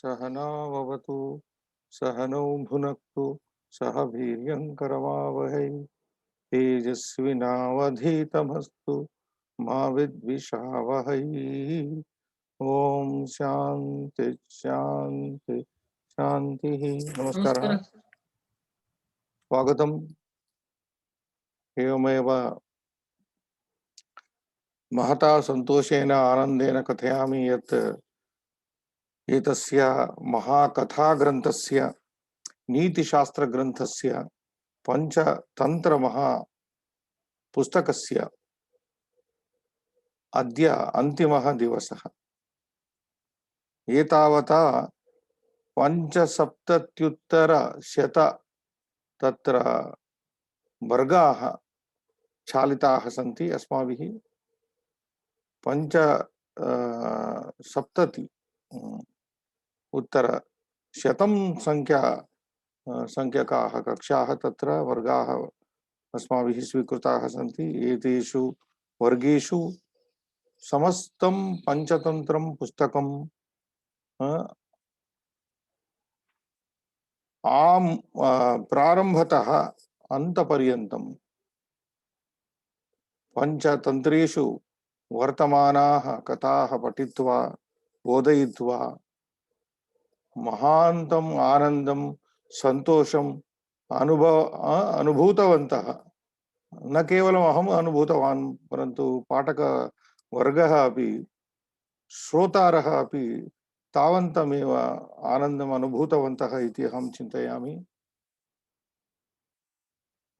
सहनाववतु सहनौ भुनक्तु सह वीर्यङ्करमावहै तेजस्विनावधीतमस्तु मा विद्विषावहै। ओम शांति शांति शांति। नमस्कारः। नमस्कारः सर। स्वागतम्। एवमेव महता सन्तोषेण आनन्देन कथयामि यत् एतस्य महाकथाग्रन्थस्य नीतिशास्त्रग्रन्थस्य पञ्चतन्त्रमहापुस्तकस्य अद्य अन्तिमः दिवसः। एतावता पञ्चसप्तत्युत्तरशत तत्र वर्गाः चालिताः सन्ति। अस्माभिः पञ्च सप्तति उत्तर शतं संख्यकाः कक्षाः तत्र वर्गाः अस्माभिः स्वीकृताः सन्ति। एतेषु वर्गेषु समस्तं पञ्चतन्त्रं पुस्तकं प्रारम्भतः अन्तपर्यन्तं पञ्चतन्त्रेषु वर्तमानाः कथाः पठित्वा बोधयित्वा महान्तम् आनन्दं सन्तोषम् अनुभूतवन्तः। न केवलम् अहम् अनुभूतवान् परन्तु पाठकवर्गः अपि श्रोतारः अपि तावन्तमेव आनन्दम् अनुभूतवन्तः इति अहं चिन्तयामि।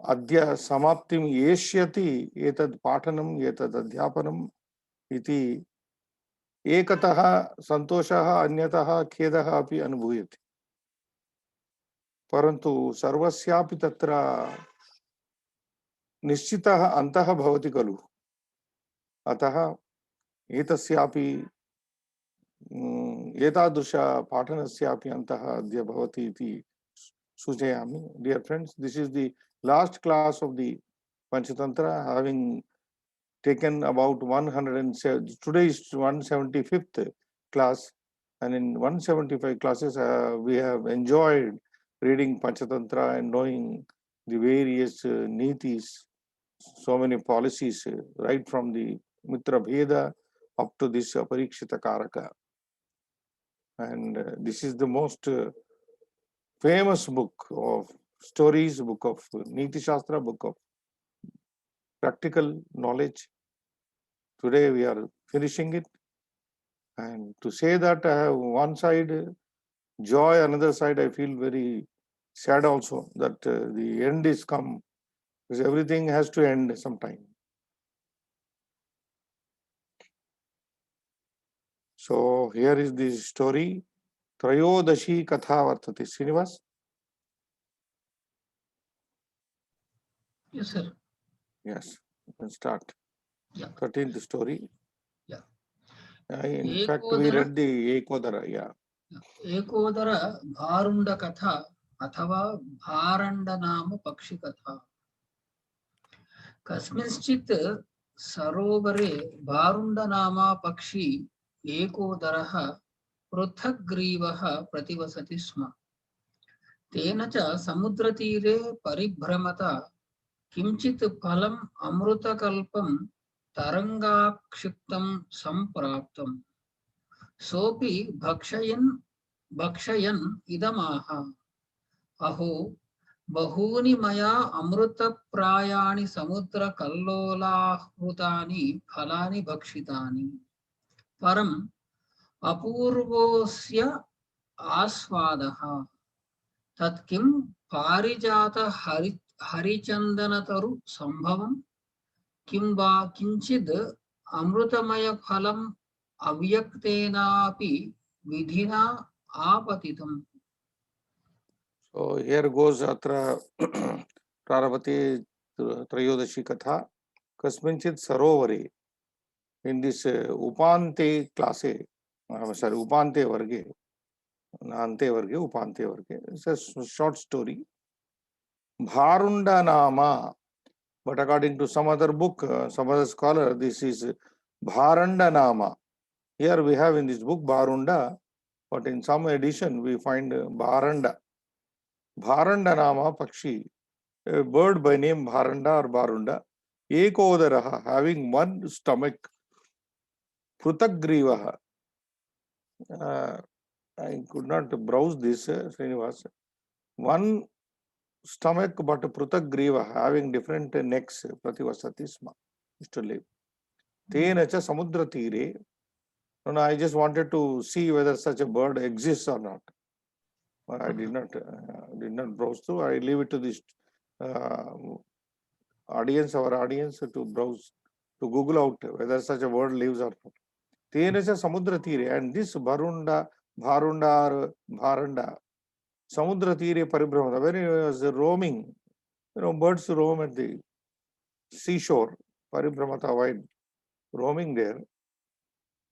अद्य समाप्तिम् एष्यति एतद् पाठनम् एतद् अध्यापनम् इति एकतः सन्तोषः अन्यतः खेदः अपि अनुभूयते। परन्तु सर्वस्यापि तत्र निश्चितः अन्तः भवति खलु। अतः एतस्यापि एतादृश पाठनस्यापि अन्तः अद्य भवति इति सूचयामि। Dear friends, this is the last class of the Panchatantra, having taken about 107. Today is 175th class, and in 175 classes we have enjoyed reading Panchatantra and knowing the various nitis, so many policies, right from the Mitra Bheda up to this Parikshita Karaka. And this is the most famous book of stories, book of Niti Shastra, book of practical knowledge. Today we are finishing it. And to say that I have one side joy, another side I feel very sad also that the end is come, because everything has to end sometime. So here is the story. Trayodashi Katha Vartate. Srinivas? Yes, sir. Yes, you can start. Yeah. 13th story. Yeah. In fact, we read the Ekodara. Yeah. एकोदर भारुंड कथा अथवा भारंड नाम पक्षी कथा। कस्मिंश्चित् सरोवरे भारुंड नामा पक्षी एकोदरः पृथग्ग्रीवः प्रतिवसति स्म। तेन च समुद्रतीरे परिभ्रमता किंचित् फलम् अमृतकल्पं तरंगाक्षिप्तं संप्राप्तम्। सोऽपि भक्षयन् इदमाह, अहो बहूनि मया अमृतप्रायाणि समुद्रकल्लोलाहृतानि फलानि भक्षितानि, परम् अपूर्वोऽस्य आस्वादः। तत्किं पारिजात हरिचन्दनतरु संभवम्, किं वा किंचिद् अमृतमय फलम् अव्यक्तेनापि विधिना आपतितम्। So here goes Atra Prarabhati Trayodashi Katha Kasminchit Sarovare. In this Upante class, sorry, Upante Varge, Ante Varge, Upante Varge. It's a short story. Bharunda Nama, but according to some other book, some other scholar, this is Bharanda Nama. Here we have in this book Bharunda, but in some edition we find Bharanda. Bharanda nama Pakshi, a bird by name Bharanda or Barunda, Ekodaraha, having one stomach, Prutagrivaha. I could not browse this, Srinivas. One stomach, but Prutagriva, having different necks, Prativasatisma, is to live. Tena cha samudra tire. No, I just wanted to see whether such a bird exists or not. I did not browse through. I leave it to this uh, audience, our audience, to browse, to Google out whether such a bird lives or not. Tena cha samudra tire, and this Bharunda or Bharanda, Samudra tire paribhrama, when he was roaming, birds roam at the seashore, paribhramata, wide, roaming there,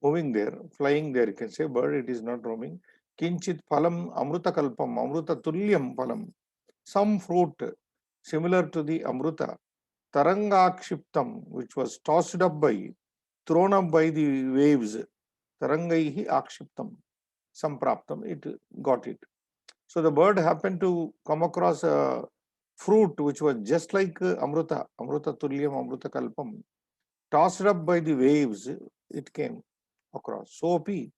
moving there, flying there, you can say bird, it is not roaming. Kinchit phalam amruta kalpam, amruta tulyam phalam, some fruit similar to the amruta, tarangakshiptam, which was tossed up by, thrown up by the waves, tarangaihi akshiptam, sampraptam, it got it. So the bird happened to come across a fruit which was just like amruta, amruta tulyam, amruta kalpam, tossed up by the waves, it came across. Sopi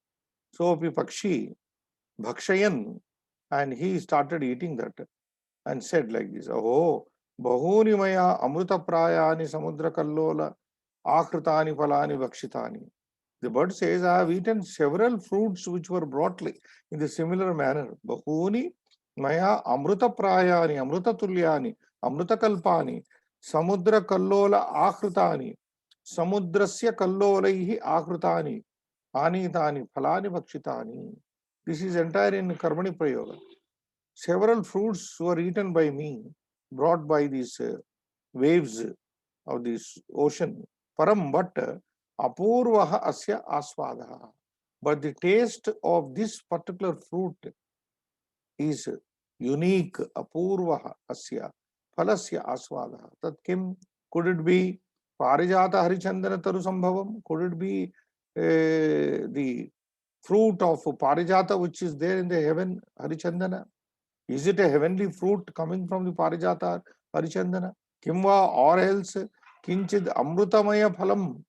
Pakshi, Bhakshayan, and he started eating that and said like this, Oh, Bahuni Maya Amruta Prayani Samudra Kallola Akritani Palani Bhakshitani. The bird says, I have eaten several fruits which were brought in the similar manner. Bahuni Maya Amruta Prayani, Amruta Tulyani, Amruta Kalpani, Samudra Kallola Akritani, Samudrasya Kallolaihi Akritani, Anitani, Phalani Bhakshitani. This is entire in Karmani Prayoga. Several fruits were eaten by me, brought by these waves of this ocean. Param, but apurvaha asya aswadaha. But the taste of this particular fruit is unique. Apurvaha asya phalasya aswadaha. Tat kim? Could it be Parijata Harichandana Taru Sambhavam? Could it be the fruit of Parijata which is there in the heaven, Harichandana? Is it a heavenly fruit coming from the Parijata Harichandana? Kimva, or else Kinchid Amrutamaya Phalam,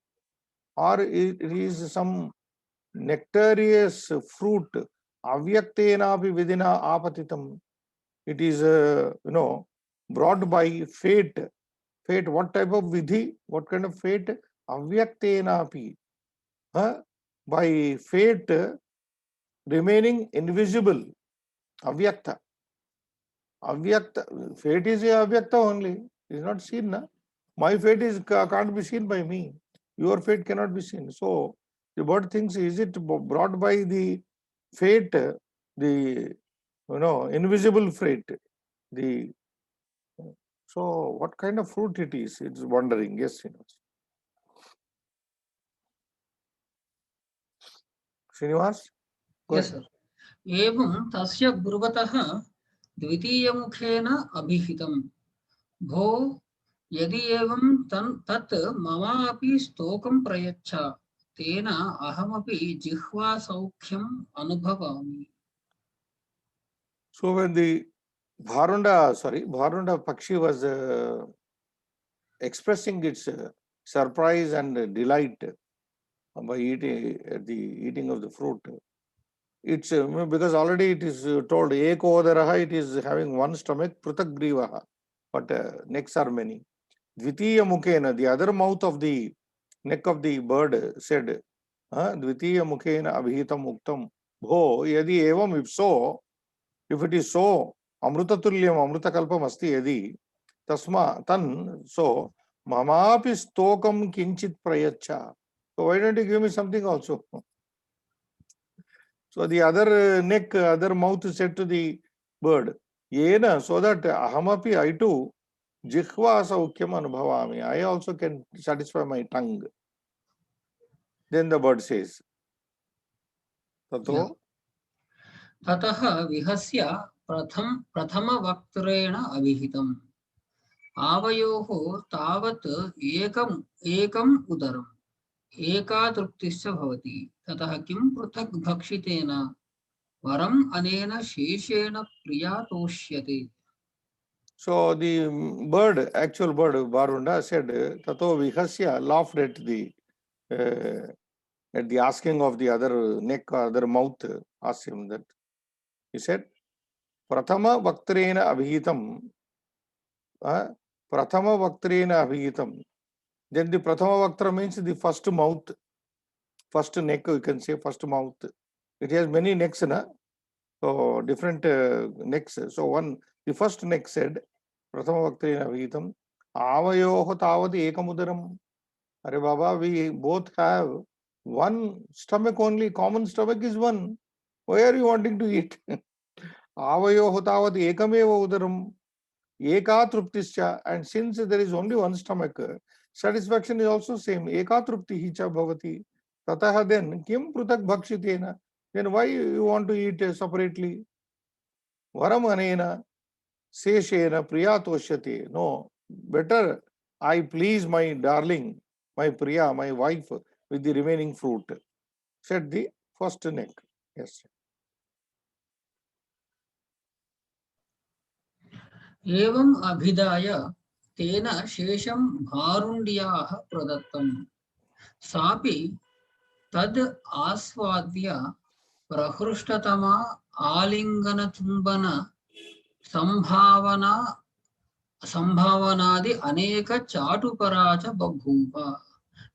or it is some nectarious fruit, Avyaktenapi Vidina Apatitam. It is, brought by fate. Fate, what type of vidhi? What kind of fate? Avyaktenapi. By fate remaining invisible. Avyakta. Avyakta. Fate is a avyakta only. It is not seen. Na? My fate can't be seen by me. Your fate cannot be seen. So the bird thinks, is it brought by the fate, the invisible fate? So what kind of fruit it is? It's wondering. Yes, Srinivas? Yes, sir. एवं तस्य ब्रुवतः द्वितीयमुखेन अभिहितं भो यदि एवं तत् ममापि स्तोकं प्रयच्छ तेन अहमपि जिह्वा सौख्यम् अनुभवामि. So when the Bharunda Pakshi was expressing its surprise and delight by eating of the fruit, it's because already it is told Ekodaraha, it is having one stomach, Prutagrivaha, but necks are many. Dvitiya Mukhena, the other mouth of the neck of the bird said, Dvitiya Mukhena Abhitam Muktam, Bho, Yadi Evam, if it is so, Amrutatulyam, Amrutakalpam Asti Yadi, Tasma, Tan, so, Mamapi Stokam Kinchit Prayacha. So why don't you give me something also? So the other neck, other mouth said to the bird, Yena, so that Ahamapi, I too, Jihva Saukyam Anubhavami, I also can satisfy my tongue. Then the bird says, Tato. ततः विहस्य प्रथमवक्त्रेण अभिहितम् आवयोः तावत् एकम् उदरम् एका तृप्तिश्च भवति ततः किं पृथक् भक्षितेन वरम अनेन शेषेण प्रिया तोष्यते. So the actual bird, Varunda said, Tato Vihasya laughed at the asking of the other neck or other mouth, asked him that. He said, Prathama Vaktrena Abhihitam, Prathama Vaktrena Abhihitam. Then the Prathama Vaktra means the first mouth, first neck, you can say first mouth. It has many necks, na? So different necks. So the first neck said, Prathama Vaktrena Abhihitam, Avayoho Tavati Ekamudaram. Are Baba, we both have one stomach only, common stomach is one. Why are you wanting to eat? Avayoho Tavati Ekameva Udaram. Eka truptischa, and since there is only one stomach, satisfaction is also same. Eka trupti hicha bhavati. Tataha then kim prutak bhakshitena. Then why you want to eat separately? Varam anena seshena priyatoshyate. No, better I please my darling, my priya, my wife with the remaining fruit. Said the first neck. Yes. एवम् अभिधाय तेन शेषं भारुण्याः प्रदत्तम्. सापि तद् आस्वाद्य प्रहृष्टतमा आलिङ्गनचुम्बन संभावनादि अनेक चाटुपरा च बभूव.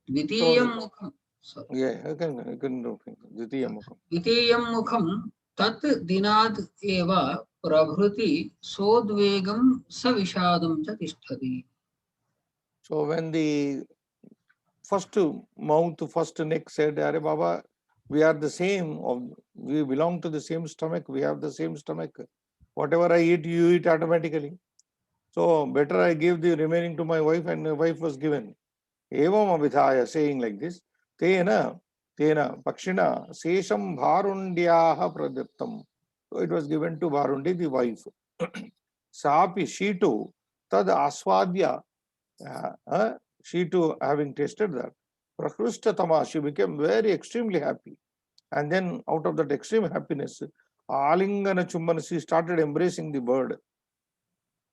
द्वितीयं So, मुखं yeah, I can do द्वितीयं मुखं तत् दिनाद् एव प्रभृति सोद्वेगं सविषादं च तिष्ठति. So when the first mouth, first neck said, Are Baba, we are the same, we belong to the same stomach, we have the same stomach. Whatever I eat, you eat automatically. So better I give the remaining to my wife, and my wife was given. Evam abhithaya, saying like this, Tena, Pakshina, Sesham Bharundyaha Pradittam. So it was given to Bharundi, the wife. Sapi, she too, Tad Aswadya, she too, having tasted that, Prakrishtatama, she became very extremely happy. And then out of that extreme happiness, Alingana Chumbana, she started embracing the bird.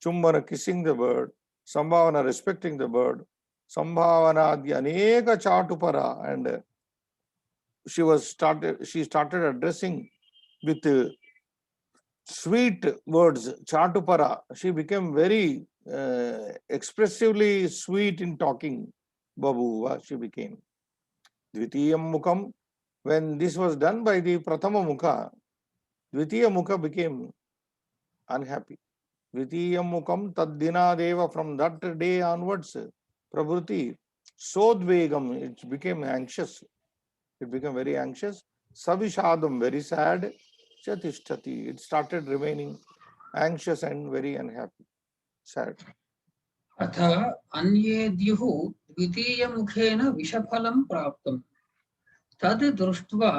Chumbana kissing the bird, Sambhavana respecting the bird, Sambhavana the Aneka Chatupara, and she started addressing with sweet words, Chatupara. She became very expressively sweet in talking. Babuva, she became. Dvitiyam Mukham, when this was done by the Prathama Mukha, Dvitiya Mukha became unhappy. Dvitiyam Mukham Taddinadeva, from that day onwards, Prabhuti, Sodvegam, it became anxious. It became very anxious. Savishadam, very sad. Chatishtati, it started remaining anxious and very unhappy, sad. अथ अन्येद्युः द्वितीयमुखेन विषफलं प्राप्तं. तद् दृष्ट्वा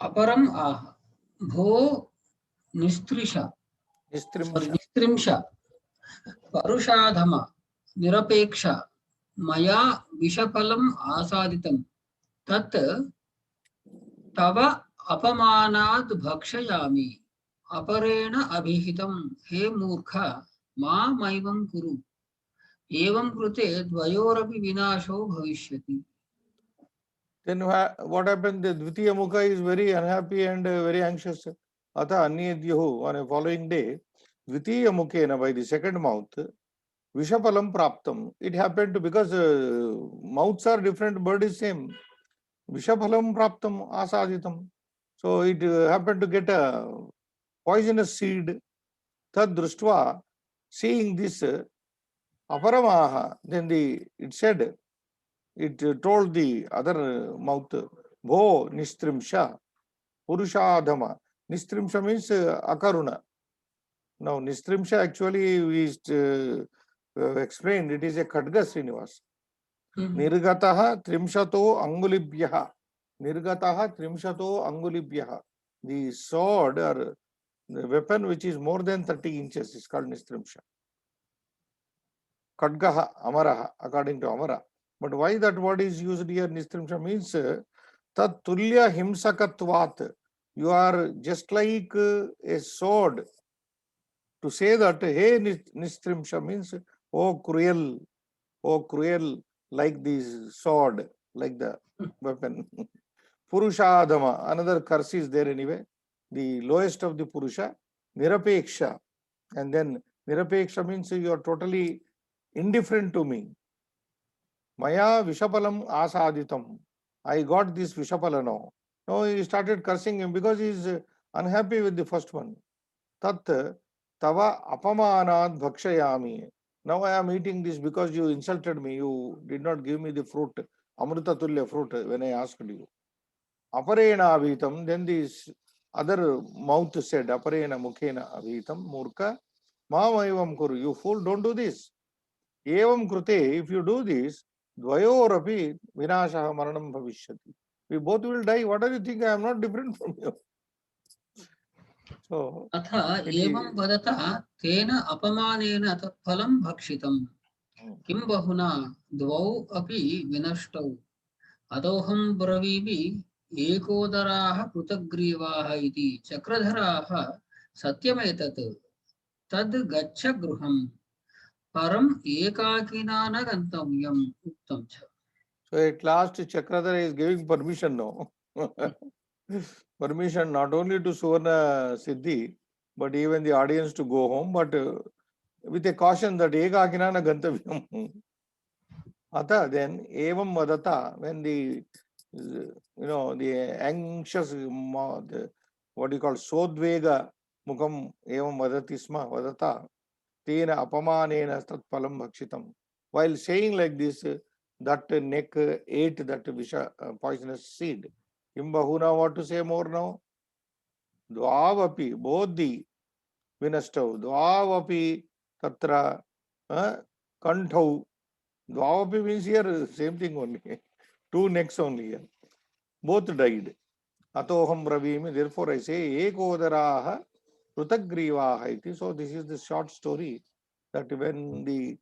अपरम् आह, भो निस्त्रिंश परुषाधम निरपेक्ष, मया विषफलम् आसादितं. तत् तव अपमानात् भक्षयामि. अपरेण अभिहितं. हे मूर्ख, मामैवं कुरु. एवं कृते द्वयोरपि विनाशो भविष्यति. Then what happened? The Dvitiya Mukha is very unhappy and very anxious. Atha Anyedyahu, on a following day, Dvitiya Mukhena, by the second mouth, Vishapalam Praptam. It happened because mouths are different, bird is same. Vishapalam Praptam Asaditam. So it happened to get a poisonous seed. Tad Društva, seeing this, Aparamaha, then it said, it told the other mouth, Bho Nistrimsha, Purushadhama. Nistrimsha means Akaruna. Now, Nistrimsha actually we explained, it is a Khadga Srinivas. Nirgataha Trimshato Angulibhyaha. Nirgataha Trimshato Angulibhyaha. The sword or the weapon which is more than 30 inches is called Nistrimsha. Khadgaha, Amaraha, according to Amara. But why that word is used here, Nistrimsha means Tat Tulya Himsakatvat. You are just like a sword. To say that, hey, Nistrimsha means, oh, cruel, like this sword, like the weapon. Purushadama, another curse is there anyway. The lowest of the Purusha, Nirapeksha. And then Nirapeksha means you are totally indifferent to me. Maya Vishapalam Asaditam. I got this Vishapala now. Now he started cursing him because he is unhappy with the first one. Tat tava apamanad bhakshayami. Now I am eating this because you insulted me. You did not give me the fruit, Amrita Tulya fruit, when I asked you. Aparena avitam. Then this other mouth said, Aparena mukhena avitam. Murka mamavam kuru. You fool, don't do this. Evam krute, if you do this, dvayorapi vinashaha maranam bhavishyati. We both will die. What do you think? I am not different from you. So, अथ it एवं is. वदतः तेन अपमानेन तत्फलं भक्षितम् किं बहुना द्वौ अपि विनष्टौ अतोऽहं ब्रवीमि एकोदराः पृथग्रीवाः इति चक्रधराः सत्यमेतत् तद् गच्छ गृहम् परम् एकाकिना न गन्तव्यम् उक्तं च. So at last Chakradhara is giving permission now. Permission not only to Suvarna Siddhi, but even the audience to go home, but with a caution that Ekakina na gantavyam. Atha, then evam vadata, when the the anxious, what do you call, sodvega mukam evam vadati sma vadata, tena apamanena tat palam bhakshitam. While saying like this, that neck ate that poisonous seed. Imbahuna, what to say more now? Dvavapi, both the vinastau, dvavapi tatra kantau. Dvavapi means here same thing only. Two necks only here. Both died. Atoham bravimi, therefore I say, ekodaraha prutagrivaha iti. So this is the short story that when the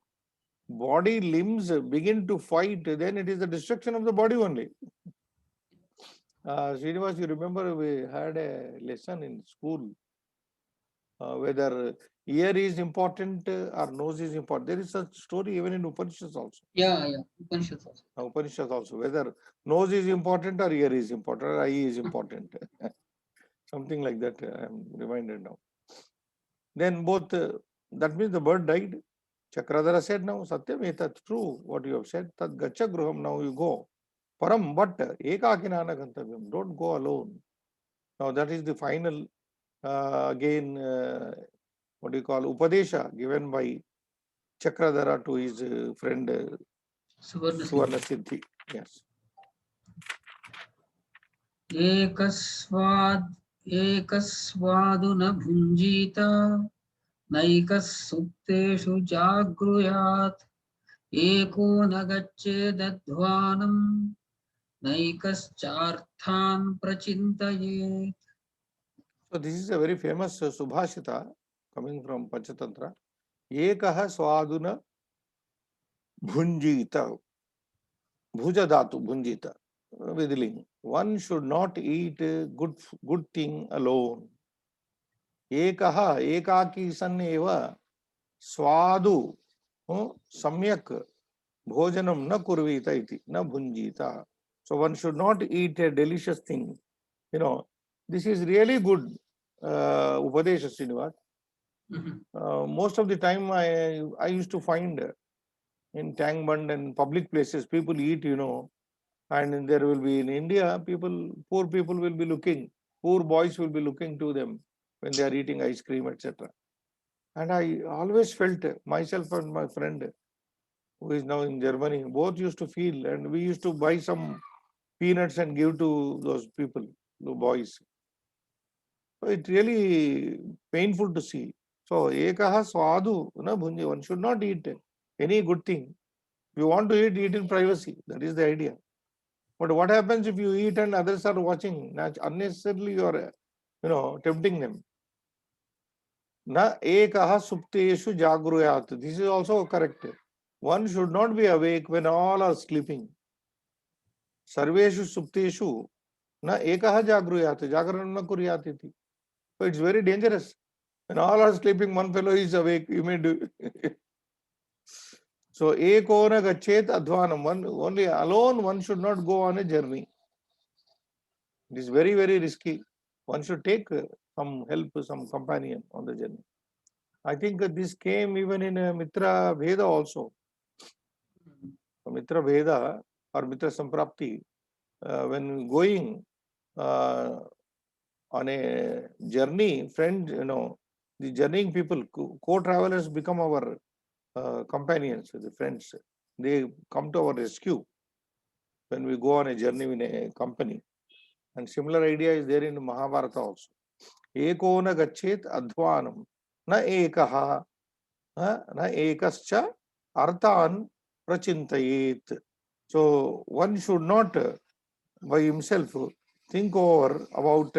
body limbs begin to fight, then it is the destruction of the body only. Srinivas, you remember we had a lesson in school whether ear is important or nose is important. There is such story even in Upanishads also. Yeah, Upanishads also. Upanishads also, whether nose is important or ear is important or eye is important. Something like that, I am reminded now. Then both, that means the bird died. Chakradhara said now, Satyam etat, true what you have said, Tad gacha gruham, now you go. Param, but ekakinana gantavyam, don't go alone. Now that is the final, again, what do you call, Upadesha given by Chakradhara to his friend Suvarna Siddhi. Yes. एकस्वादु न भुञ्जीत नैकः सुप्तेषु जागृयात् एको न गच्छेदध्वानं नैकश्चार्थान् प्रचिन्तयेत्. So this is a very famous Subhashita coming from Panchatantra. Ekaha swaduna bhunjita. Bhuja dhatu bhunjita. Vidling. One should not eat good thing alone. Ekaha ekaki san eva swadu samyak bhojanam na kurvita iti na bhunjita. So one should not eat a delicious thing. This is really good Upadesha Srinivas. Most of the time I used to find in tank bund and public places people eat, and there will be in India poor people will be looking, poor boys will be looking to them when they are eating ice cream, etc. And I always felt myself and my friend who is now in Germany, both used to feel, and we used to buy some peanuts and give to those people, the boys. So it's really painful to see. So ekaha swadu na bhunji, one should not eat any good thing. If you want to eat in privacy. That is the idea. But what happens if you eat and others are watching? Unnecessarily you are, tempting them. Na ekaha supteshu jagruyat. This is also correct. One should not be awake when all are sleeping. Sarveshu supteshu Na ekaha jagruyat, jagaranam na kuryat iti. So it's very dangerous. When all are sleeping, one fellow is awake, you may do. So ekona gachet adhvanam, one only alone one should not go on a journey. It is very, very risky. One should take some help, some companion on the journey. I think this came even in Mitra Veda also. Mitra Veda or Mitra Samprapti, when going uh, on a journey, friend, the journeying people, co-travelers become our companions, the friends. They come to our rescue when we go on a journey in a company. And similar idea is there in Mahabharata also. Eko na gachet adhvanam na ekaha na ekascha arthan prachintayet. So one should not by himself think over about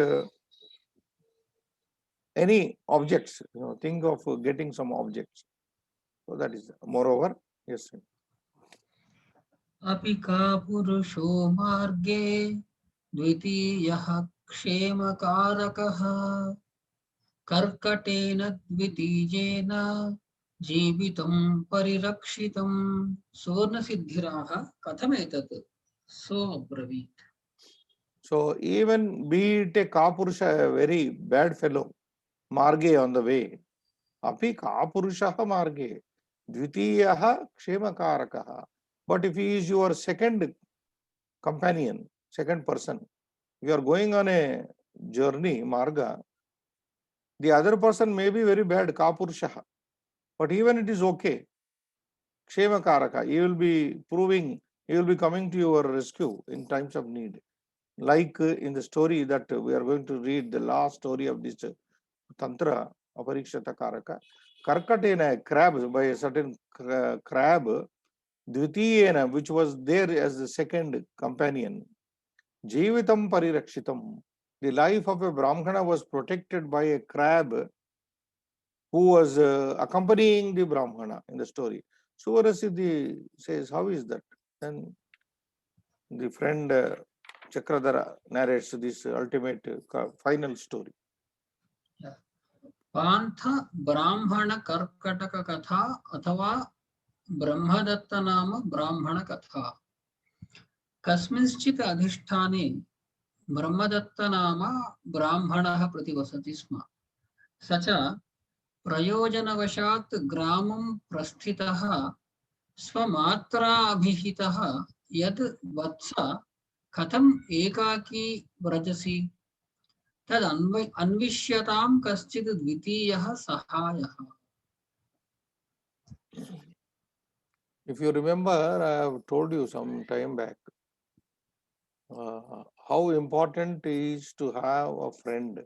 any objects, think of getting some objects. So that is moreover, yes. अपि का पुरुषो मार्गे द्वितीयः क्षेमकारकः कर्कटेन द्वितीयेन जीवितं परिरक्षितं सुवर्णसिद्धिराः कथमेतत् सोऽब्रवीत्. So even be it a kapurusha, a very bad fellow, marge on the way, api kapurusha marge, dvitiyaha kshemakaraha. But if he is your second companion, second person, you are going on a journey, marga, the other person may be very bad, kapurusha, but even it is okay. Kshemakara, he will be proving, he will be coming to your rescue in times of need. Like in the story that we are going to read, the last story of this Tantra, Aparikshata Karaka, Karkatena, crab, by a certain crab, Dvitiyena, which was there as the second companion, Jeevitam Parirakshitam, the life of a Brahmana was protected by a crab who was accompanying the Brahmana in the story. Suvarasiddhi says, how is that? Then the friend Chakradhara narrates this ultimate final story. पान्थ ब्राह्मण कर्कटक कथा अथवा ब्रह्मदत्त नाम ब्राह्मण कथा. कस्मिंश्चित् अधिष्ठाने ब्रह्मदत्त नाम ब्राह्मणः प्रतिवसति स्म. स च प्रयोजनवशात् ग्रामं प्रस्थितः स्वमात्राभिहितः यद् वत्स कथम् एकाकी व्रजसि तद् अन्विष्यतां कश्चित् द्वितीयः सहायः. If you remember, I have told you some time back how important it is to have a friend.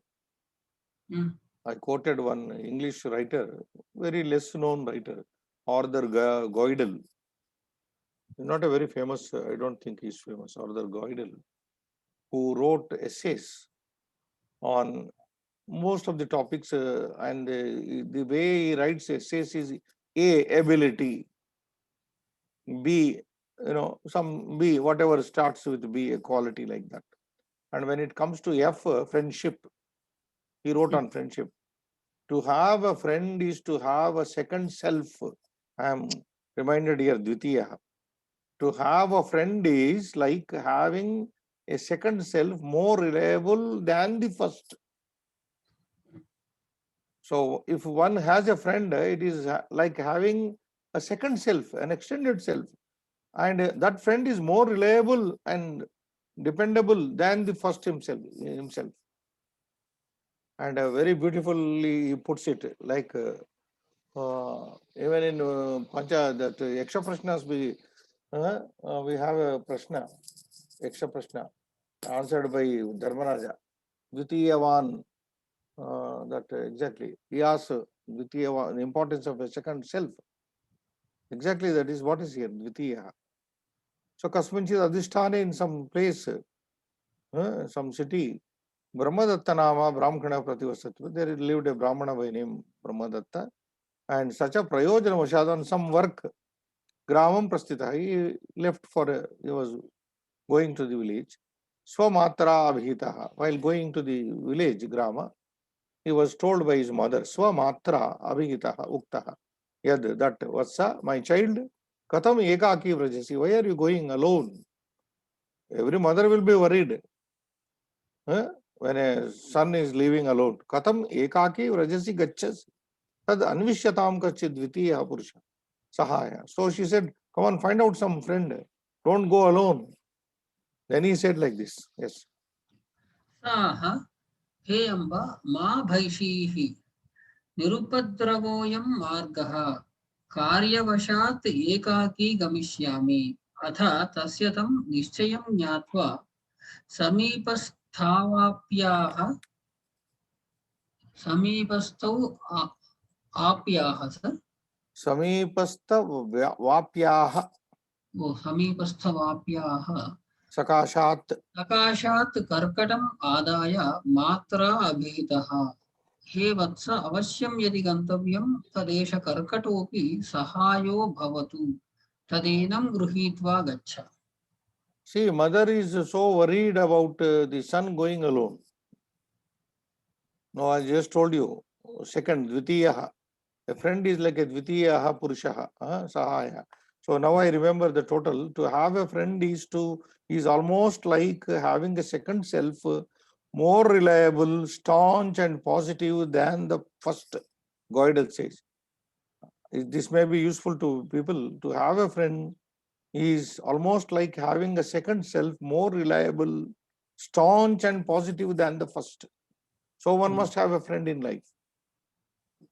I quoted one English writer, very less known writer, Arthur Goidel. Not a very famous, I don't think he's famous, Arthur Goidel, who wrote essays on most of the topics, and the way he writes essays is A, ability, B, some B, whatever starts with B, a quality like that. And when it comes to F, friendship, he wrote on friendship. To have a friend is to have a second self. I am reminded here, Dvitiya. To have a friend is like having a second self more reliable than the first. So if one has a friend, it is like having a second self, an extended self. And that friend is more reliable and dependable than the first himself. And very beautifully he puts it, like even in Pancha, that Yaksha Prashnas, we have a Prashna, Yaksha Prashna, answered by Dharmaraja. Dvitiyavan, that exactly. He asks Dvitiyavan, the importance of a second self. Exactly that is what is here, Dvitiya. So Kasminchit Adhisthane in some place, some city, Brahmadatta Nama Brahmana Prativasatva, there lived a Brahmana by name Brahmadatta, and such a Prayojana Vashad on some work, Gramam Prasthita, he left for he was going to the village. Swamatra abhitaha. While going to the village, Grama, he was told by his mother, Swamatra abhitaha uktaha. Yad, that Vatsa, my child, Katam ekaki vrajasi. Why are you going alone? Every mother will be worried. Huh? When a son is leaving alone. Katam ekaki vrajasi gachas. Tad anvishyatam kachid dvitiya purusha. Sahaya. So she said, come on, find out some friend. Don't go alone. Then he said like this. Yes. साः हे अम्ब मा भैषीः निरुपद्रवोऽयं मार्गः कार्यवशात् एकाकी गमिष्यामि अथ तस्य तं निश्चयं ज्ञात्वा समीपस्थावाप्याः समीपस्थौ आप्याः Samipastha vapyaha समीपस्थवाप्याः sakashat. सकाशात् कर्कटम् आदाय मात्रा अभिहितः हे वत्स अवश्यं यदि गन्तव्यं तदेष कर्कटोऽपि सहायो भवतु तदेनं गृहीत्वा गच्छ. See, mother is so worried about the son going alone. No, I just told you. Second, dvitiyaha. A friend is like a dvitiyaha purushaha, sahaya. So now I remember the total. To have a friend is almost like having a second self, more reliable, staunch, and positive than the first. Goidel says. This may be useful to people. To have a friend is almost like having a second self, more reliable, staunch, and positive than the first. So one must have a friend in life.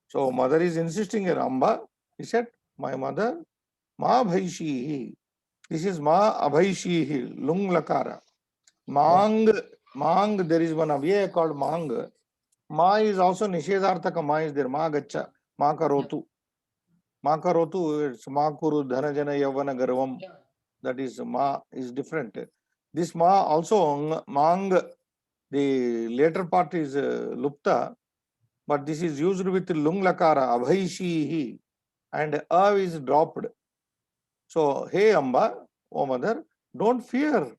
So mother is insisting here, Amba. He said, my mother, Ma Bhaishihi. This is Ma Abhaishihi, Lung Lakara. Mang, there is one avyaya called Mang. Ma is also Nishedharthaka Ma is there. Ma Gacha, Ma Karotu. Ma Karotu, it's Ma Kuru Dhanajana Yavana Garvam. That is Ma is different. This Ma also Mang, the later part is Lupta, but this is used with Lung Lakara, Abhaishihi, and A is dropped. So, hey Amba, O mother, don't fear.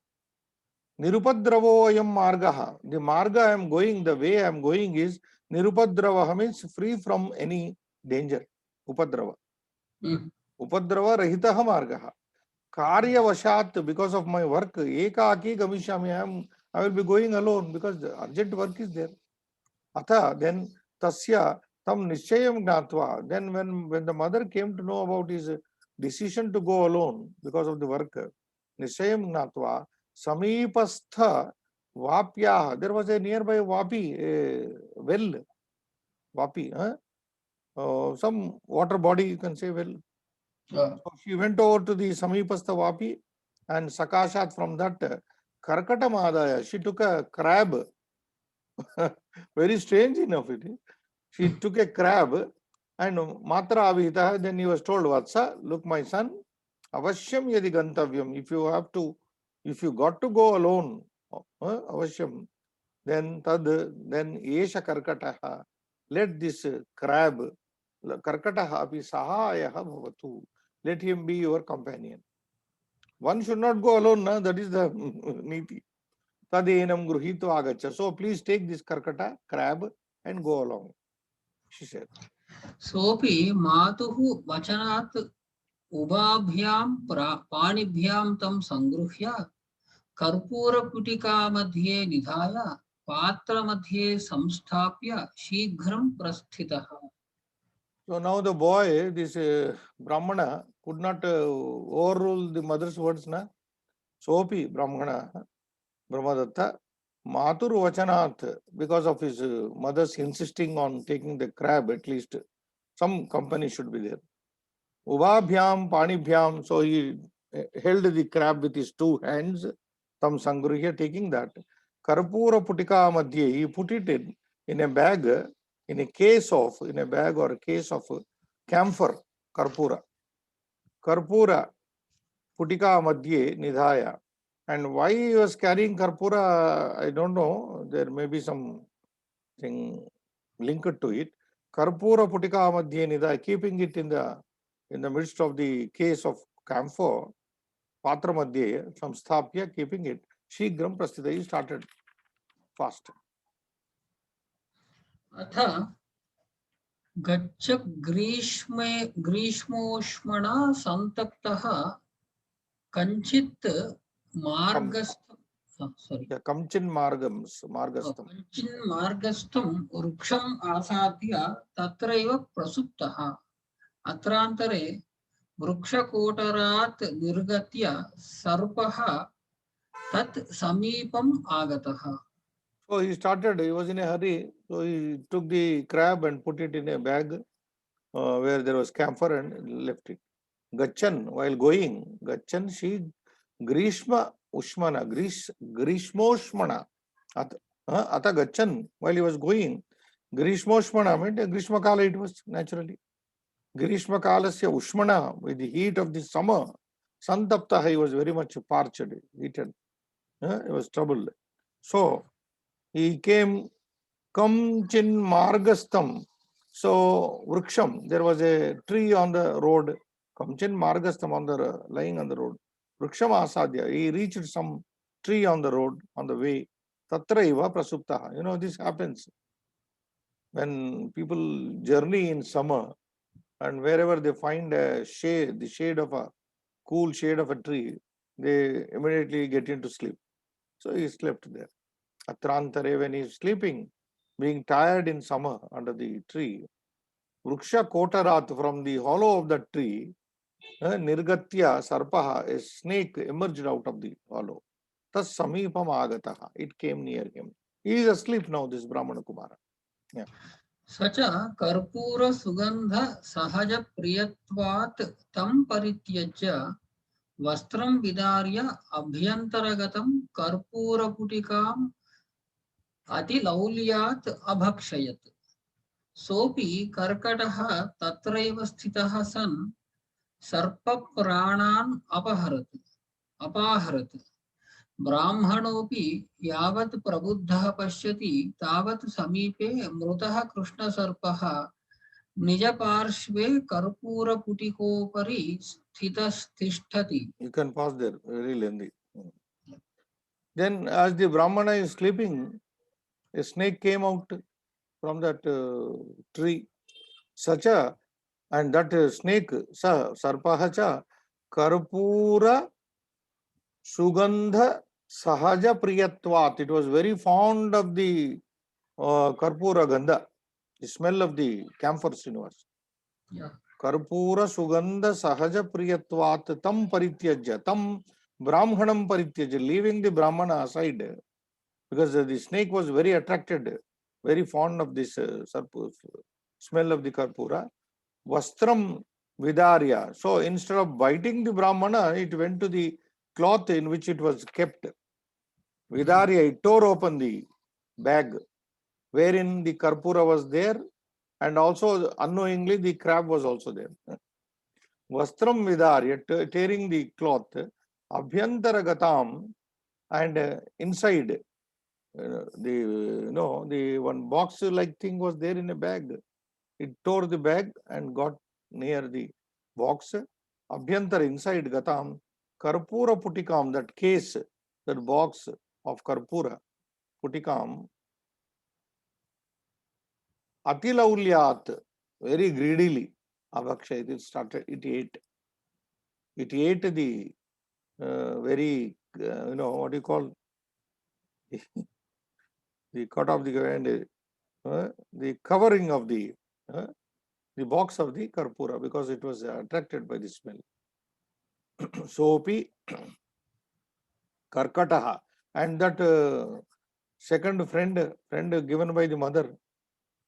Nirupadravo ayam margaha. The marga I am going, the way I am going is Nirupadravaha means free from any danger. Upadrava. Upadrava rahitaha margaha. Karya vashat, because of my work, ekaki gamishami, I will be going alone because the urgent work is there. Atha, then tasya tam nischayam gnatva. Then when the mother came to know about his decision to go alone because of the work, nischayam gnatva, samipastha vapya. There was a nearby vapi, a well, vapi, some water body, you can say well. So she went over to the samipastha vapi and sakashat from that karkata madaya. She took a crab. Very strange enough it is. She took a crab and matra avihita. Then he was told, Vatsa, look my son, avashyam yadi gantavyam. If you got to go alone, avashyam, then esha karkataha. Let this crab, karkataha api sahayaha bhavatu. Let him be your companion. One should not go alone, na? That is the niti. Tadenam gruhitva agacha. So please take this karkata, crab, and go along, she said. सोऽपि मातुः वचनात् उभाभ्यां पाणिभ्यां तं संगृह्य कर्पूरपुटिकामध्ये निधाय पात्रमध्ये संस्थाप्य शीघ्रं प्रस्थितः. So now the boy, this Brahmana, could not overrule the mother's words, na? Sopi Brahmana, Brahmadatta, Matur Vachanat, because of his mother's insisting on taking the crab, at least some company should be there. Ubhabhyam, Panibhyam, so he held the crab with his two hands, Tam Sangruhya, taking that. Karpura Putika Madhye, he put it in a bag, in a bag or a case of camphor, Karpura. Karpura Putika Madhye Nidhaya. And why he was carrying Karpura, I don't know. There may be something linked to it. Karpura Putika Madhye Nidhaya, keeping it in the midst of the case of camphor, Patra Madhye, Samsthapya, keeping it. Shigram prasthita. He started fast. अथ गच्छ ग्रीष्मोष्मणा संतप्तः कञ्चित् मार्गस्थ sorry Yeah, Kamchin Margastam. कञ्चिन् मार्गस्थं वृक्षम् आसाद्य तत्रैव प्रसुप्तः अत्रान्तरे वृक्षकोटरात् निर्गत्य सर्पः तत् समीपम् आगतः. So he started, he was in a hurry. So he took the crab and put it in a bag where there was camphor and left it. Gachan, while going, Gachan, she Grishma Ushmana, Grishmoshmana. Ata Gachan, while he was going, Grishmoshmana meant Grishma Kala it was naturally. Grishma Kalasya Ushmana, with the heat of the summer, Santaptaha, he was very much parched, heated. He was troubled. So he came Kamchin Margastam. So Vriksham, there was a tree on the road. Kamchin Margastam on the lying on the road. Vriksham Asadya. He reached some tree on the road, on the way. Tatraiva Prasuptaha. You know, this happens when people journey in summer and wherever they find a shade, the shade of a cool shade of a tree, they immediately get into sleep. So he slept there. Atrantare, when he is sleeping, being tired in summer under the tree, Vruksha Kotarat, from the hollow of the tree, Nirgatya Sarpaha, a snake emerged out of the hollow. Tas Samipam Agataha, it came near him. He is asleep now, this Brahmana Kumara. Yeah. स च कर्पूर सुगंध सहज प्रियत्वात् तं परित्यज्य वस्त्रं विदार्य अभ्यन्तरगतं कर्पूरपुटिकाम् अतिलौल्यात् अभक्षयत्. सोऽपि कर्कटः तत्रैव स्थितः सन् सर्पप्राणान् अपाहरत्. ब्राह्मणोऽपि यावत् प्रबुद्धः पश्यति तावत् समीपे मृतः कृष्णसर्पः निजपार्श्वे कर्पूरपुटिकोपरि स्थितस्तिष्ठति. You can pause there, very lengthy. Then, as the Brahmana is sleeping, a snake came out from that tree. Sacha, and that snake, Sarpahacha, Karpura Sugandha Sahaja Priyatvat. It was very fond of the Karpura Gandha, the smell of the camphor Srinivas. Yeah. Karpura Sugandha Sahaja Priyatvat Tam Parityajya, Tam Brahmanam Parityajya, leaving the Brahmana aside, because the snake was very attracted, very fond of this smell of the Karpura. Vastram Vidarya. So instead of biting the Brahmana, it went to the cloth in which it was kept. Vidarya, it tore open the bag wherein the Karpura was there, and also unknowingly the crab was also there. Vastram Vidarya, tearing the cloth, Abhyantara Gatam, and inside the one box like thing was there in a bag. It tore the bag and got near the box. Abhyantar, inside Gatam, Karpura Putikam, that case, that box of Karpura Putikam, Atilaulyat, very greedily, Abhaksha, it ate. It ate the very, what do you call, the cut of the and the covering of the box of the Karpura, because it was attracted by the smell. Sopi Karkataha, and that second friend given by the mother,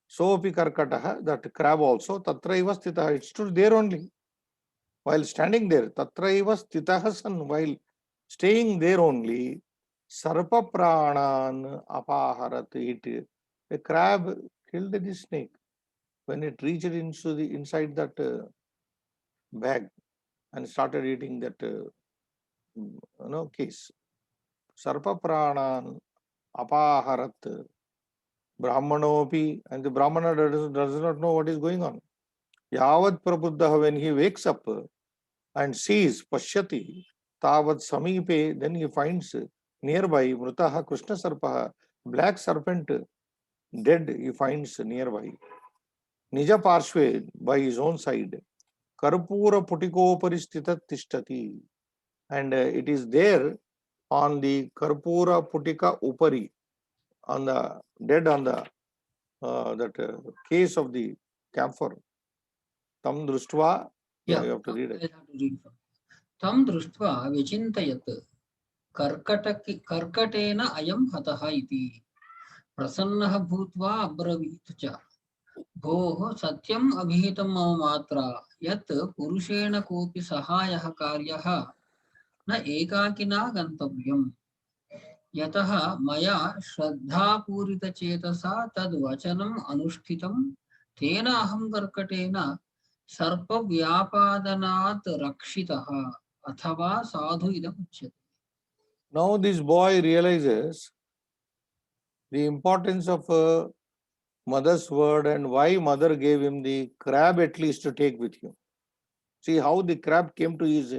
Sopi Karkataha, that crab also, Tatraiva Stitaha, it stood there only. While standing there, Tatraiva Stitaha san, while staying there only, Sarpa Pranan Apaharat, a crab killed the snake when it reached into the inside that bag and started eating that case. Sarpa Pranan Apaharat Brahmanopi, and the Brahmana does not know what is going on. Yavat Prabuddha, when he wakes up and sees Pashyati, Tavat Samipe, then he finds Nearby, Mrutaha Krishna Sarpaha, black serpent dead he finds nearby. Nija Parshve, by his own side. Karpura Putiko Paristita Tishtati. And it is there on the Karpura Putika Upari, on the dead on the that case of the camphor. Tam Društva, Yeah, you have to read I it. have to read from. Tam दृष्ट्वा व्यचिन्तयत् कर्कटेन अयं हतः इति प्रसन्नः भूत्वा अब्रवीत् च भोः सत्यम् अभिहितं मम मात्रा यत् पुरुषेण कोऽपि सहायः कार्यः न एकाकिना गन्तव्यम् यतः मया श्रद्धापूरितचेतसा तद्वचनम् अनुष्ठितं तेन अहं कर्कटेन सर्पव्यापादनात् रक्षितः अथवा साधु इदमुच्यते. Now this boy realizes the importance of mother's word and why mother gave him the crab at least to take with him. See how the crab came to his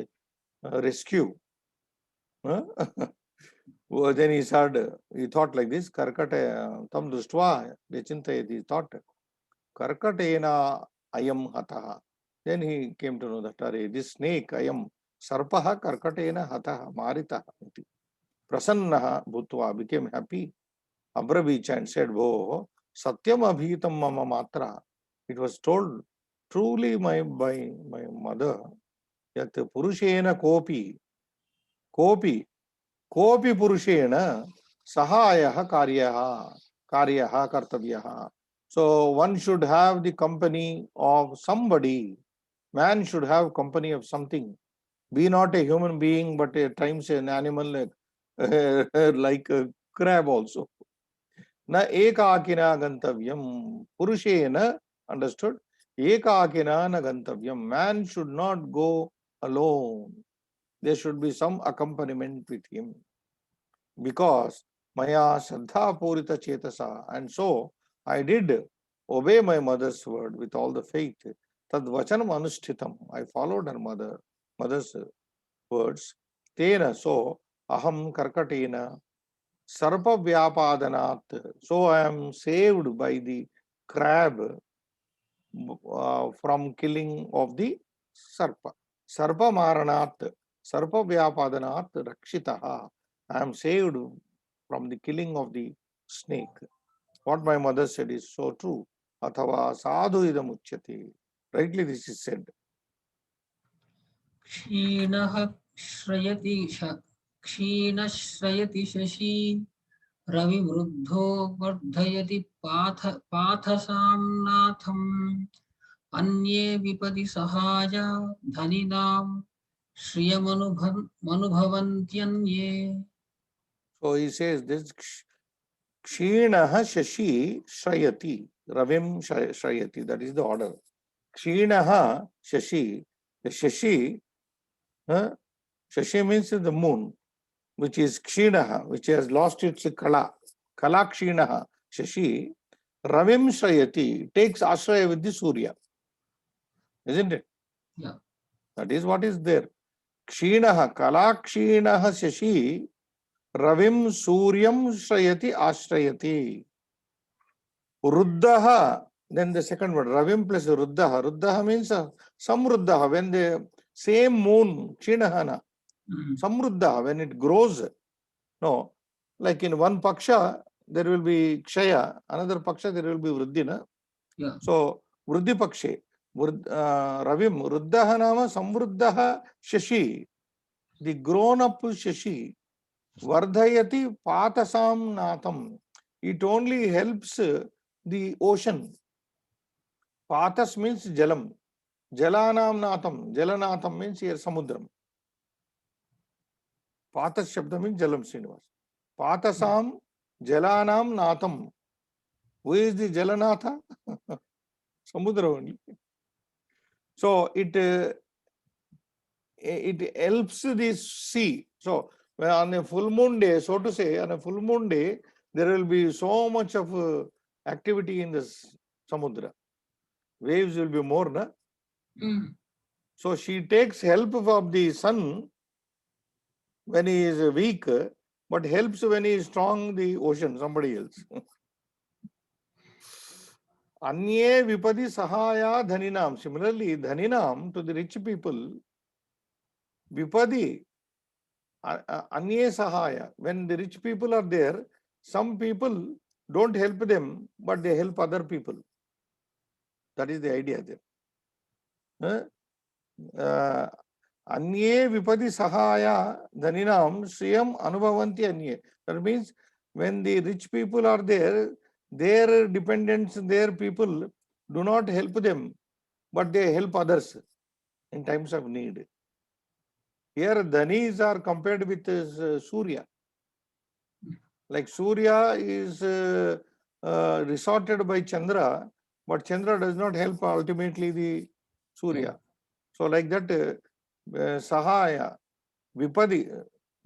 rescue. Huh? Well, then he thought like this, Karkate tam društva vyachintayati, he thought, Karkatena ayam hataha. Then he came to know that, this snake, ayam sarpaha karkatena hataha, maritaha. Prasannaha bhutva, became happy. Abravicha and said, Bho, satyam abhitam mama matra. It was told truly by my mother, yat purushena kopi purushena sahayah karyaha kartavyaha. So one should have the company of somebody. Man should have company of something. Be not a human being, but at times an animal like a crab also. Na ekakina gantavyam. Purushena, understood? Ekakina na gantavyam. Man should not go alone. There should be some accompaniment with him. Because maya shraddha purita chetasa. And so I did obey my mother's word with all the faith. Tad vachanam anushtitam. I followed her mother's words. Tena, so aham karkatena sarpa vyapadanat. So I am saved by the crab from killing of the sarpa. Sarpa maranat. Sarpa vyapadanat rakshitaha. I am saved from the killing of the snake. What my mother said is so true. Athava sadhu idam uchyate. Rightly this is said. क्षीणः श्रयति क्षीणश्रयति शशी रविवृद्धो वर्धयति पाथसाम्नाथम् अन्ये विपदि सहाय धनिनां श्रियमनुभवन्त्यन्ये. So he says this Kshinaha Shashi Shrayati. Ravim Shrayati. That is the order. Kshinaha Shashi. The Shashi, Shashi means the moon, which is Kshinaha, which has lost its Kala. Kala Kshinaha Shashi. Ravim Shrayati takes Ashraya with the Surya. Isn't it? Yeah. That is what is there. Kshinaha, Kala Kshinaha Shashi. Ravim Suryam Shrayati Ashrayati. Ruddaha, then the second word, Ravim plus Ruddaha. Ruddaha means Samruddaha, when the same moon, Chinahana, Samruddaha, when it grows. No, like in one Paksha, there will be Kshaya, another Paksha, there will be Vruddhina. Yeah. So, Vruddhi Pakshe, Ravim, Ruddaha Nama, Samruddaha Shashi, the grown up Shashi, Vardhayati Patasam Natham. It only helps the ocean. Patas means jalam. Jalanam natham. Jalanatham means here samudram. Patas shabda means jalam, Srinivas. Patasam jalanam natham. Who is the jalanatha? Samudra only. So it helps the sea. So on a full moon day, so to say, on a full moon day, there will be so much of activity in the samudra. Waves will be more, na? So she takes help of the sun when he is weak, but helps when he is strong the ocean, somebody else. Anye vipadi sahaya dhaninam. Similarly, dhaninam, to the rich people, vipadi, anye sahaya. When the rich people are there, some people don't help them, but they help other people. That is the idea there. Anye vipadi sahaya dhaninam shriyam anubhavanti anye. That means when the rich people are there, their dependents, their people do not help them, but they help others in times of need. Here, dhanis are compared with Surya. Like Surya is resorted by Chandra, but Chandra does not help ultimately the Surya. So like that, sahaya, vipadi,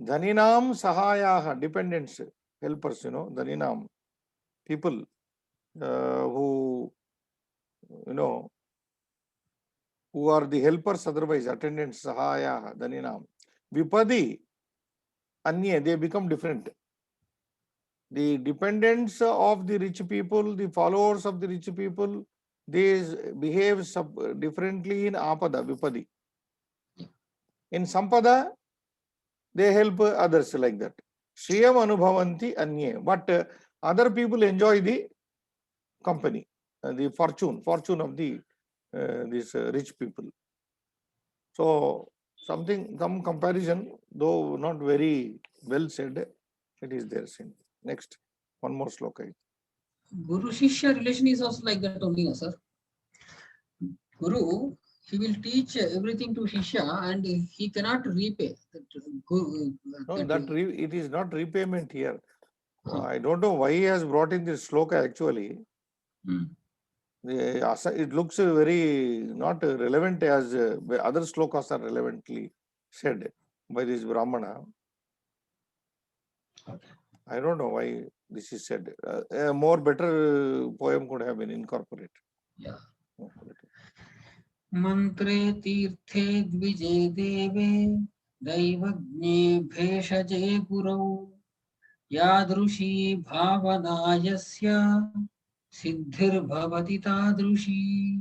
dhaninam sahayaha, dependents, helpers, dhaninam, people who, who are the helpers, otherwise attendants, sahaya, dhaninam. Vipadi, anye, they become different. The dependents of the rich people, the followers of the rich people, they behave differently in apada, vipadi. In sampada, they help others like that. Shriyam anubhavanti anye. But other people enjoy the company, the fortune of the these rich people. So some comparison, though not very well said, it is there. Next, one more sloka. Guru Shishya relation is also like that only, sir. Guru, he will teach everything to Shishya and he cannot repay. No, it is not repayment here. I don't know why he has brought in this sloka actually. It looks very not relevant as other slokas are relevantly said by this Brahmana. I don't know why this is said. A more better poem could have been incorporated. Yeah. Mantre tirthe dvije deve daivajne bheshaje gurau yadrushi bhavanayasya siddhir bhavati tadrushi.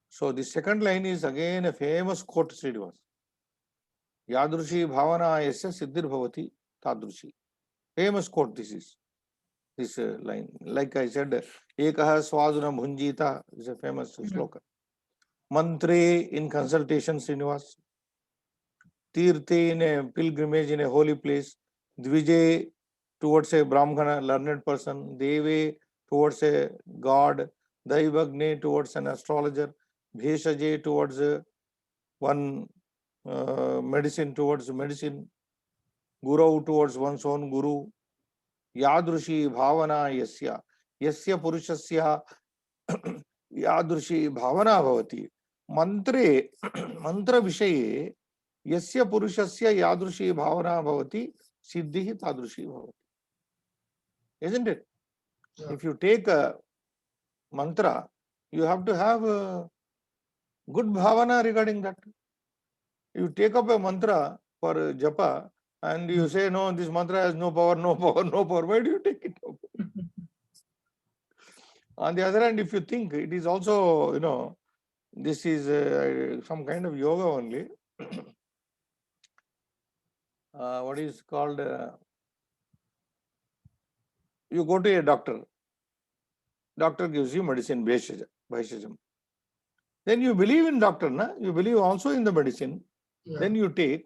So the second line is again a famous quote, Sridivas. Yadrushi bhavanayasya siddhir bhavati tadrushi. Famous quote this is. This line. Like I said, Ekaha Swazuna Bhunjita is a famous sloka. Mantre in consultation, Srinivas. Tirthe in a pilgrimage in a holy place. Dvije towards a Brahmana, learned person. Deve towards a god. Daivagne towards an astrologer. Bheshaje towards one medicine, towards medicine. Guru towards one's own guru. Yadrushi bhavana yasya purushasya यादृशी भावना भवति मंत्रे मंत्र विषये यस्य पुरुषस्य यादृशी भावना भवति सिद्धिः तादृशी भवति. Isn't it? Yeah. If you take a mantra, you have to have a good bhavana regarding that. You take up a mantra for japa and you say, no, this mantra has no power, no power, no power. Why do you take it up? On the other hand, if you think it is also, this is some kind of yoga only. What is called, you go to a doctor. Doctor gives you medicine, Bhaishajam. Then you believe in doctor, na? You believe also in the medicine. Yeah. Then you take,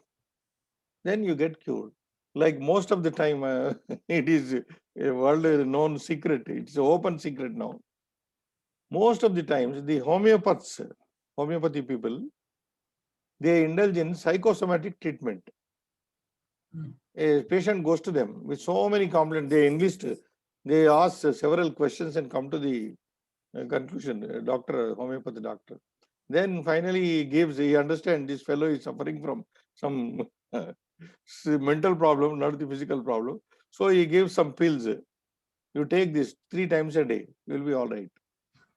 then you get cured. Like most of the time, it is a world-known secret. It's an open secret now. Most of the times, the homeopathy people, they indulge in psychosomatic treatment. A patient goes to them with so many complaints, they enlist, they ask several questions and come to the conclusion, homeopathy doctor. Then finally he understands this fellow is suffering from some mental problem, not the physical problem. So he gives some pills. You take this 3 times a day, you will be all right.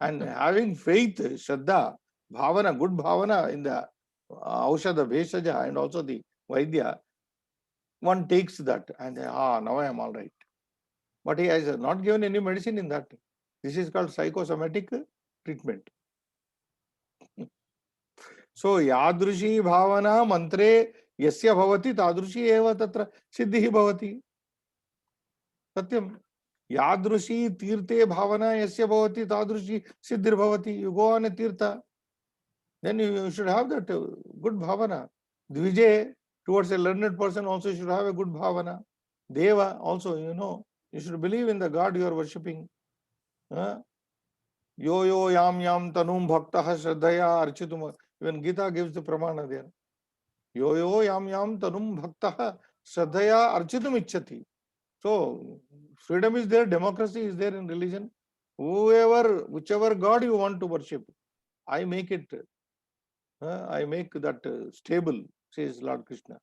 And having faith, Shraddha, Bhavana, good Bhavana in the Aushadha, Bheshaja and also the Vaidya, one takes that and now I am all right. But he has not given any medicine in that. This is called psychosomatic treatment. So yadrushi bhavana mantre yasya bhavati tadrushi eva tatra siddhi bhavati. Satyam. Yadrushi tirte bhavana yasya bhavati tadrushi siddhir bhavati. You go on a tirtha, then you should have that good bhavana. Dvije, towards a learned person also should have a good bhavana. Deva also, you should believe in the God you are worshipping. Yo yo yam yam tanum bhaktaha shraddhaya architum. Even Gita gives the pramana there. Yo yo yam yam tanum bhaktaha shraddhaya architum ichchati. So freedom is there, democracy is there in religion. Whichever God you want to worship, I make it. I make that stable, says Lord Krishna.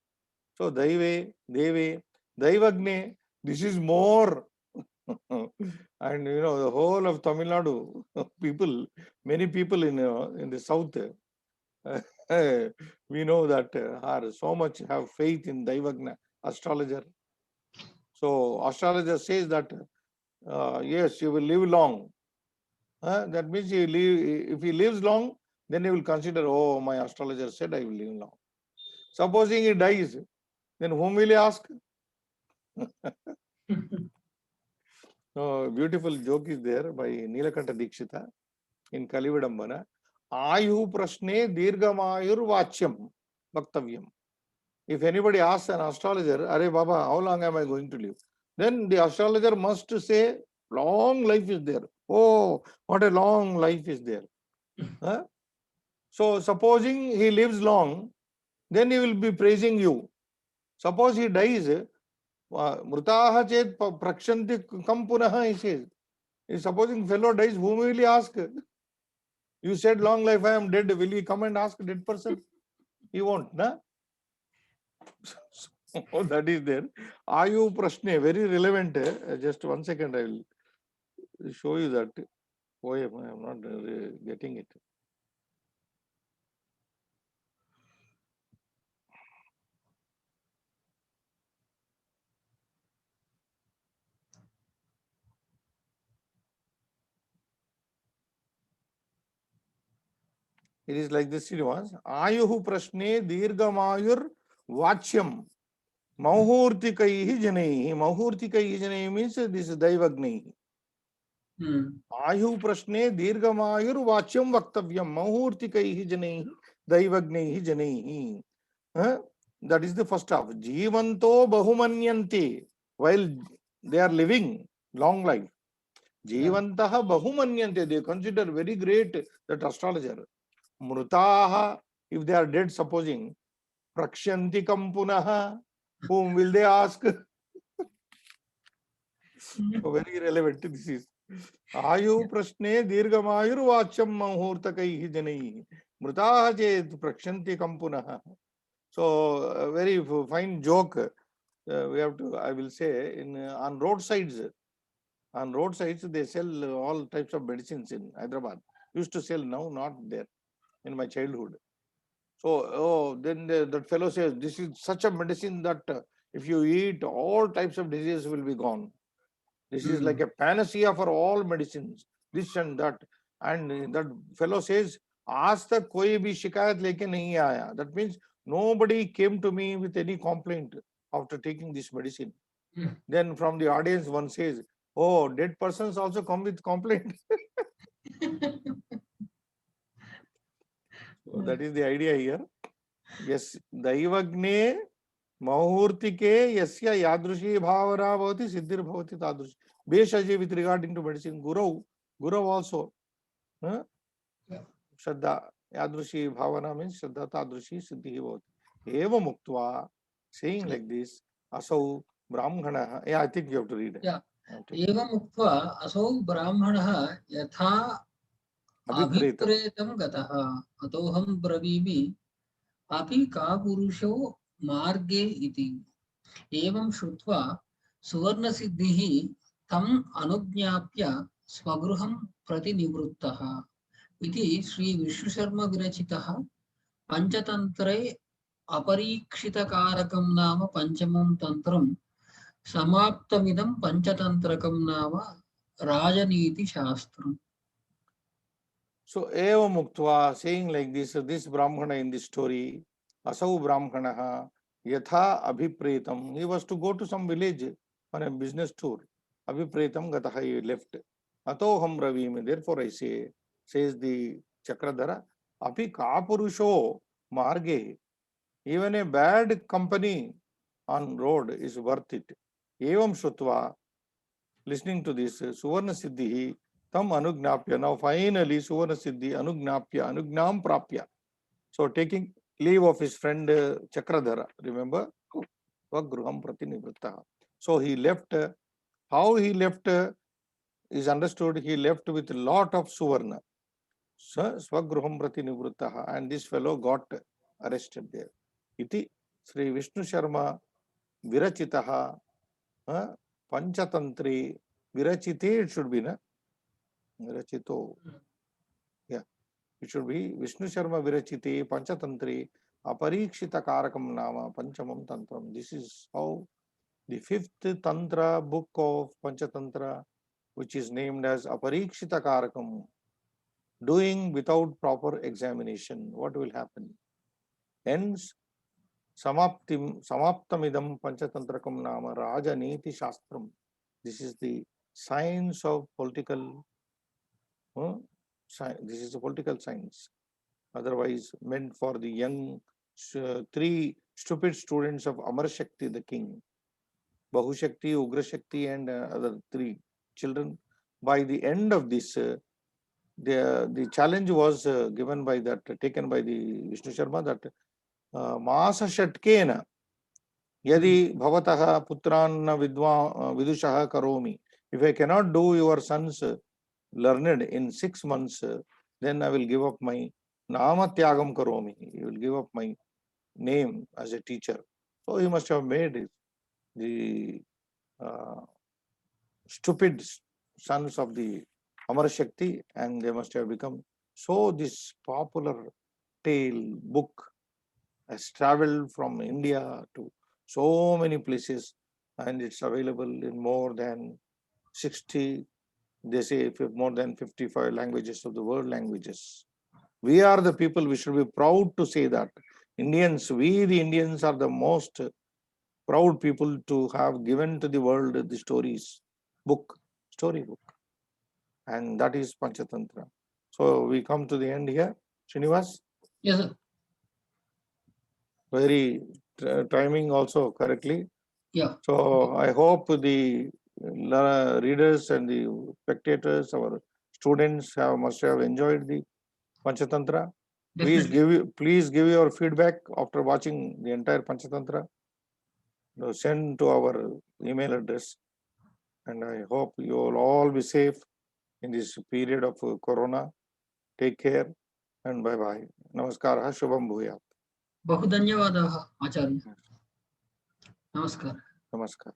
So Daive, Deve, Daivagne, this is more. And the whole of Tamil Nadu people, many people in the south, we know that are so much have faith in Daivagna, astrologer. So astrologer says that yes, you will live long. That means if he lives long, then he will consider, oh, my astrologer said I will live long. Supposing he dies, then whom will he ask? Beautiful joke is there by Nilakanta Dikshita in Kalividambana. Ayuh prashne dirgamayur vachyam bhaktavyam. If anybody asks an astrologer, Are Baba, how long am I going to live? Then the astrologer must say, long life is there. Oh, what a long life is there. So supposing he lives long, then he will be praising you. Suppose he dies, mrutaha chet prakshanti kam punaha, he says. Supposing fellow dies, whom will he ask? You said long life, I am dead. Will he come and ask a dead person? He won't, na? So that is there. Ayu prashne, very relevant. Just 1 second, I will show you that poem. I am not getting it. It is like this, Srinivas. Ayuhu prashne dirgamayur vachyam mahurtikaihi janaihi. Mahurtikaihi janaihi means this is Daivagni. Ayuhu prashne dirgamayur vachyam vaktavyam mahurtikaihi janaihi Daivagnihi janaihi. That is the first half. Jivanto bahumanyanti. While they are living long life. Jivantaha bahumanyanti. They consider very great that astrologer. Mrutaha, if they are dead, supposing, prakshanti kam punaha, whom will they ask? So very relevant this is. Ayu prashne dirgamayur vachyam mahurtakaihi janaihi. Mrutaha chet prakshanti kam punaha. So a very fine joke. We have to, I will say, on roadsides. On roadsides, they sell all types of medicines in Hyderabad. Used to sell, now not there. In my childhood. So, then that fellow says, this is such a medicine that if you eat, all types of diseases will be gone. This is like a panacea for all medicines, this and that. And that fellow says, Aaj tak koi bhi shikayat leke nahi aaya. That means nobody came to me with any complaint after taking this medicine. Then from the audience, one says, oh, dead persons also come with complaint. So that is the idea here. Yes, Daivagne Mahurtike Yasya Yadrushi Bhavara Bhavati Siddhir Bhavati Tadrushi. Beshaji with regarding to medicine. Guru also. Shraddha Yadrushi Bhavana means Shraddha Tadrushi Siddhi Bhavati. Eva Muktva, saying like this, Asau Brahmana. Yeah, I think you have to read. Yeah. Eva Muktva Asau Brahmana Yatha Abhipretam Gataha Atoham Bravivi Api Ka Purusho Marge iti. Evam Shrutva Suvarna Siddhihi Tam Anujñapya Swagruham Pratinivruttaha. Iti Sri Vishnu Sharma Virachitaha Panchatantre अपरीक्षितकारकं नाम पंचमं तंत्रं समाप्तमिदं पंचतंत्रकं नाम राजनीतिशास्त्रम्. So eva muktva, saying like this Brahmana in this story, Asau Brahmana, Yatha Abhipretam, he was to go to some village on a business tour. Abhipretam Gataha, he left. Atoham Ravim, therefore I say, says the Chakradhara, Api Kapurusho Marge, even a bad company on road is worth it. Evam Shutva, listening to this, Suvarna Siddhi, tam anugnapya. Now finally Suvarna Siddhi anugnapya, anugnam prapya. So taking leave of his friend Chakradhara, remember? Svagruham pratinivrittaha. So he left, how he left is understood, he left with a lot of Suvarna. So Svagruham pratinivrittaha, and this fellow got arrested there. Iti Sri Vishnu Sharma Virachitaha Panchatantri Virachite, it should be, na? Virachito. Yeah, it should be Vishnu Sharma Virachite Panchatantri Aparikshita Karakam Nama Panchamam Tantram. This is how the fifth Tantra book of Panchatantra, which is named as Aparikshita Karakam, doing without proper examination, what will happen? Hence, Samaptamidam Panchantrakam Nama Rajaniti Shastram. This is the science of political, this is a political science, otherwise meant for the young three stupid students of Amar Shakti, the king, Bahu Shakti, Ugra Shakti, and other three children. By the end of this, the challenge was given by that, taken by the Vishnu Sharma, that Maasa Shatkena Yadi Bhavataha Putran Vidushaha Karomi. If I cannot do your sons learned in 6 months, then I will give up my Nama Tyagam Karomi. He will give up my name as a teacher. So he must have made the stupid sons of the Amar Shakti, and they must have become. So this popular tale book has traveled from India to so many places, and it's available in more than 60, they say more than 55 languages of the world languages. We are the people, we should be proud to say that. Indians, we the Indians are the most proud people to have given to the world the stories book, story book. And that is Panchatantra. So we come to the end here. Srinivas? Yes, sir. Very timing also correctly. Yeah. So I hope the readers and the spectators, our students must have enjoyed the Panchatantra. Definitely. Please give your feedback after watching the entire Panchatantra. Send to our email address, and I hope you will all be safe in this period of Corona. Take care and bye bye. Namaskar. Shubham Bhuyat. बहु धन्यवादाः आचार्य. नमस्कार. Namaskar.